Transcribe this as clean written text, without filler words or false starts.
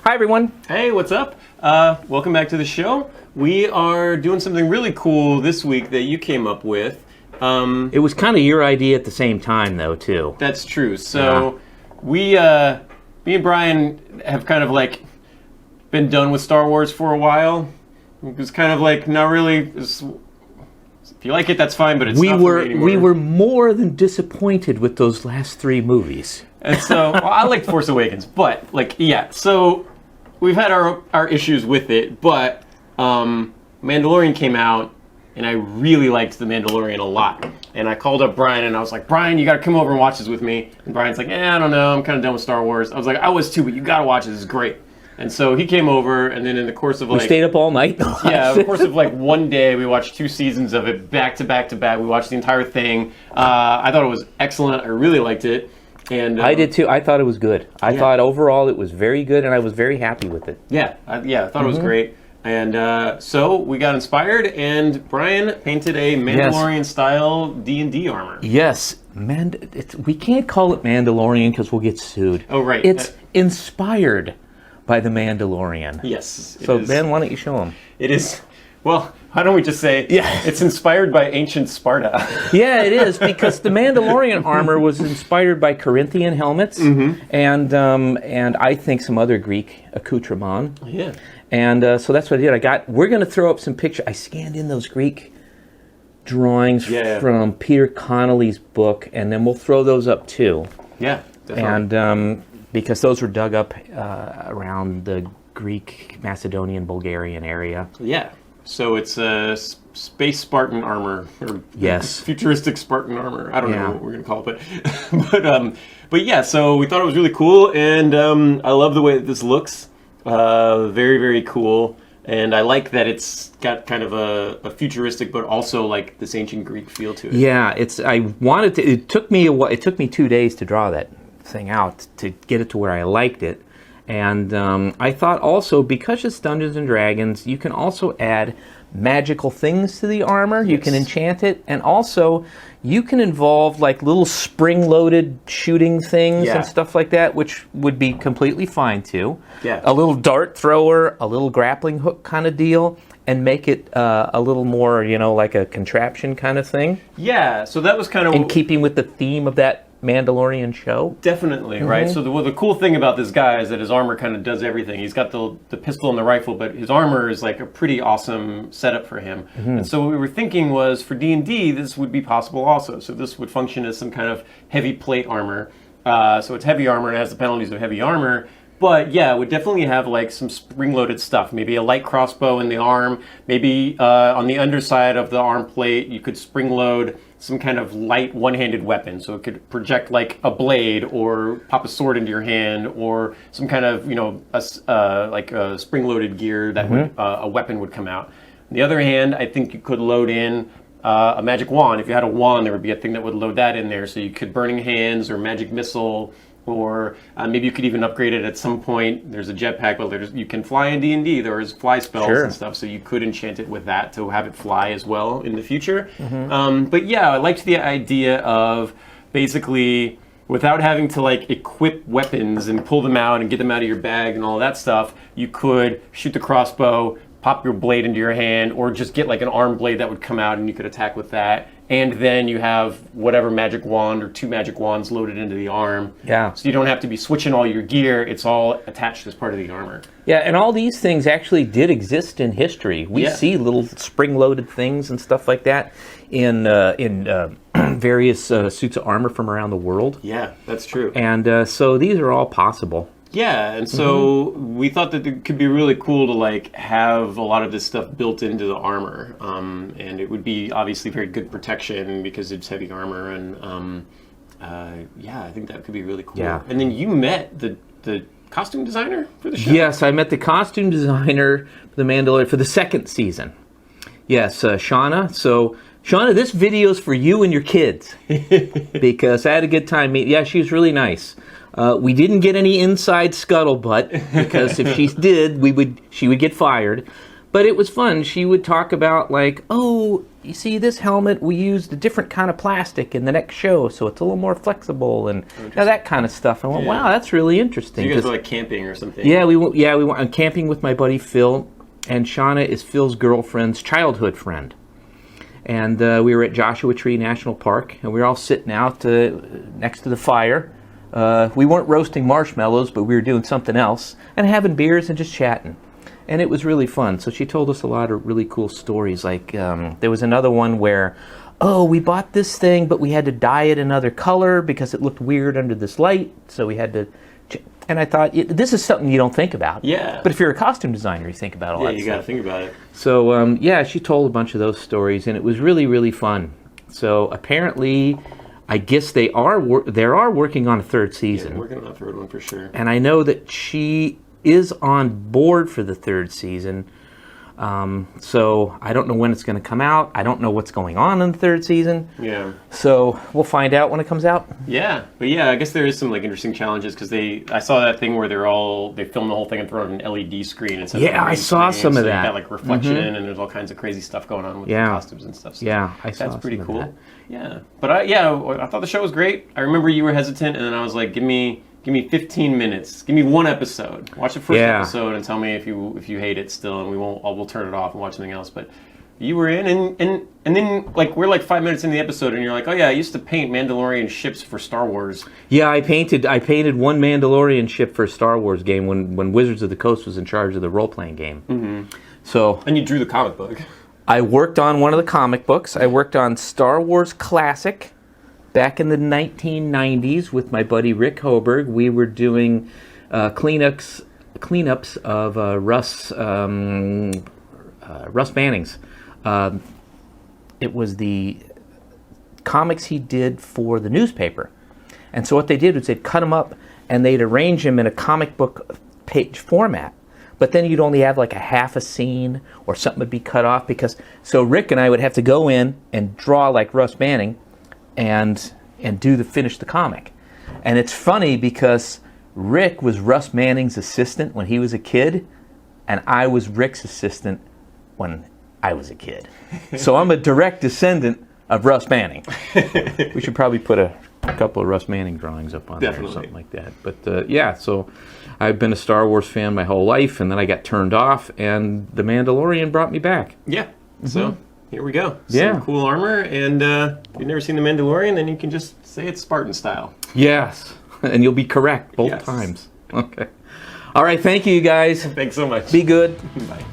Hi, everyone. Hey, what's up? Welcome back to the show. We are doing something really cool this week that you came up with. It was kind of your idea at the same time, though, too. That's true. So me and Brian have kind of like been done with Star Wars for a while. It was kind of like not really. If you like it, that's fine, but it's not for me anymore. We were more than disappointed with those last three movies. And so, well, I liked Force Awakens, but like, yeah. So we've had our issues with it, but Mandalorian came out, and I really liked The Mandalorian a lot. And I called up Brian, and I was like, Brian, you got to come over and watch this with me. And Brian's like, I don't know, I'm kind of done with Star Wars. I was like, I was too, but you got to watch it. This is great. And so he came over, and then in the course of like... We stayed up all night? Yeah, in the course of like one day, we watched 2 seasons of it back to back to back. We watched the entire thing. I thought it was excellent. I really liked it. And I did too. I thought it was good. I thought overall it was very good, and I was very happy with it. Yeah, I thought it was great. And so we got inspired, and Brian painted a Mandalorian-style D&D armor. Yes. We can't call it Mandalorian because we'll get sued. Oh, right. It's inspired by The Mandalorian. Yes. So, Ben, why don't you show them? It is. Well, why don't we just say it's inspired by ancient Sparta? Yeah, it is, because the Mandalorian armor was inspired by Corinthian helmets and I think some other Greek accoutrement. Yeah. And so that's what I did. We're going to throw up some pictures. I scanned in those Greek drawings from Peter Connolly's book, and then we'll throw those up too. Yeah, definitely. And because those were dug up around the Greek, Macedonian, Bulgarian area. Yeah. So it's a space Spartan armor, or futuristic Spartan armor. I don't know what we're going to call it, but yeah. So we thought it was really cool, and I love the way that this looks. Very, very cool, and I like that it's got kind of a futuristic, but also like this ancient Greek feel to it. Yeah, It took me 2 days to draw that thing out to get it to where I liked it. And I thought also, because it's Dungeons & Dragons, you can also add magical things to the armor. You can enchant it. And also, you can involve like little spring-loaded shooting things and stuff like that, which would be completely fine too. Yeah. A little dart thrower, a little grappling hook kind of deal, and make it a little more, like a contraption kind of thing. Yeah, so that was kind of... In keeping with the theme of that Mandalorian show. Definitely, right? So the cool thing about this guy is that his armor kind of does everything. He's got the pistol and the rifle, but his armor is like a pretty awesome setup for him. And so what we were thinking was, for D&D, this would be possible also. So this would function as some kind of heavy plate armor. So it's heavy armor and has the penalties of heavy armor. But yeah, it would definitely have like some spring-loaded stuff. Maybe a light crossbow in the arm. Maybe on the underside of the arm plate, you could spring-load some kind of light one-handed weapon. So it could project like a blade or pop a sword into your hand, or some kind of, like a spring-loaded gear that would, a weapon would come out. On the other hand, I think you could load in a magic wand. If you had a wand, there would be a thing that would load that in there. So you could Burning Hands or Magic Missile, or maybe you could even upgrade it at some point. There's a jetpack, but you can fly in D&D. There's fly spells and stuff, so you could enchant it with that to have it fly as well in the future. But yeah, I liked the idea of basically, without having to like equip weapons and pull them out and get them out of your bag and all that stuff, you could shoot the crossbow, pop your blade into your hand, or just get like an arm blade that would come out and you could attack with that. And then you have whatever magic wand or 2 magic wands loaded into the arm. Yeah. So you don't have to be switching all your gear. It's all attached as part of the armor. Yeah, and all these things actually did exist in history. We see little spring-loaded things and stuff like that in various suits of armor from around the world. Yeah, that's true. And so these are all possible. Yeah, and so we thought that it could be really cool to like have a lot of this stuff built into the armor, and it would be obviously very good protection because it's heavy armor, and I think that could be really cool. Yeah. And then you met the costume designer for the show? Yes, I met the costume designer for the Mandalorian for the 2nd season. Yes, Shauna. So, Shauna, this video's for you and your kids because I had a good time meeting. Yeah, she was really nice. We didn't get any inside scuttlebutt because if she did, she would get fired. But it was fun. She would talk about like, oh, you see this helmet, we used a different kind of plastic in the next show, so it's a little more flexible and that kind of stuff. I went, wow, that's really interesting. So you guys were like camping or something? Yeah, we went camping with my buddy Phil, and Shauna is Phil's girlfriend's childhood friend. And we were at Joshua Tree National Park, and we were all sitting out next to the fire. We weren't roasting marshmallows, but we were doing something else, and having beers and just chatting. And it was really fun. So she told us a lot of really cool stories. Like there was another one where, oh, we bought this thing, but we had to dye it another color because it looked weird under this light. So we had to... And I thought, this is something you don't think about. Yeah. But if you're a costume designer, you think about all that stuff. Yeah, you got to think about it. So, she told a bunch of those stories, and it was really, really fun. So apparently, I guess they are working on a third season. Yeah, working on a third one for sure. And I know that she is on board for the third season. So I don't know when it's going to come out. I don't know what's going on in the third season. Yeah. So we'll find out when it comes out. Yeah, but I guess there is some like interesting challenges because I saw that thing where they filmed the whole thing and throw it on an LED screen. And I saw some of that. You got like reflection and there's all kinds of crazy stuff going on with the costumes and stuff. So I saw that's pretty cool. That. Yeah, but I thought the show was great. I remember you were hesitant, and then I was like, give me 15 minutes. Give me one episode. Watch the first episode and tell me if you hate it still, and we'll turn it off and watch something else. But you were in, and then like we're like 5 minutes in the episode, and you're like, oh yeah, I used to paint Mandalorian ships for Star Wars. Yeah, I painted one Mandalorian ship for a Star Wars game when Wizards of the Coast was in charge of the role playing game. Mm-hmm. So and you drew the comic book. I worked on one of the comic books. I worked on Star Wars Classic. Back in the 1990s, with my buddy Rick Hoberg, we were doing cleanups of Russ Manning's. It was the comics he did for the newspaper, and so what they did was they'd cut them up and they'd arrange them in a comic book page format. But then you'd only have like a half a scene or something would be cut off so Rick and I would have to go in and draw like Russ Manning. And finish the comic. And it's funny because Rick was Russ Manning's assistant when he was a kid, and I was Rick's assistant when I was a kid. So I'm a direct descendant of Russ Manning. We should probably put a couple of Russ Manning drawings up on there or something like that. But so I've been a Star Wars fan my whole life, and then I got turned off, and The Mandalorian brought me back. Yeah, so... Here we go. Some cool armor, and if you've never seen The Mandalorian, then you can just say it's Spartan style. Yes, and you'll be correct both times. Okay. All right, thank you guys. Thanks so much. Be good. Bye.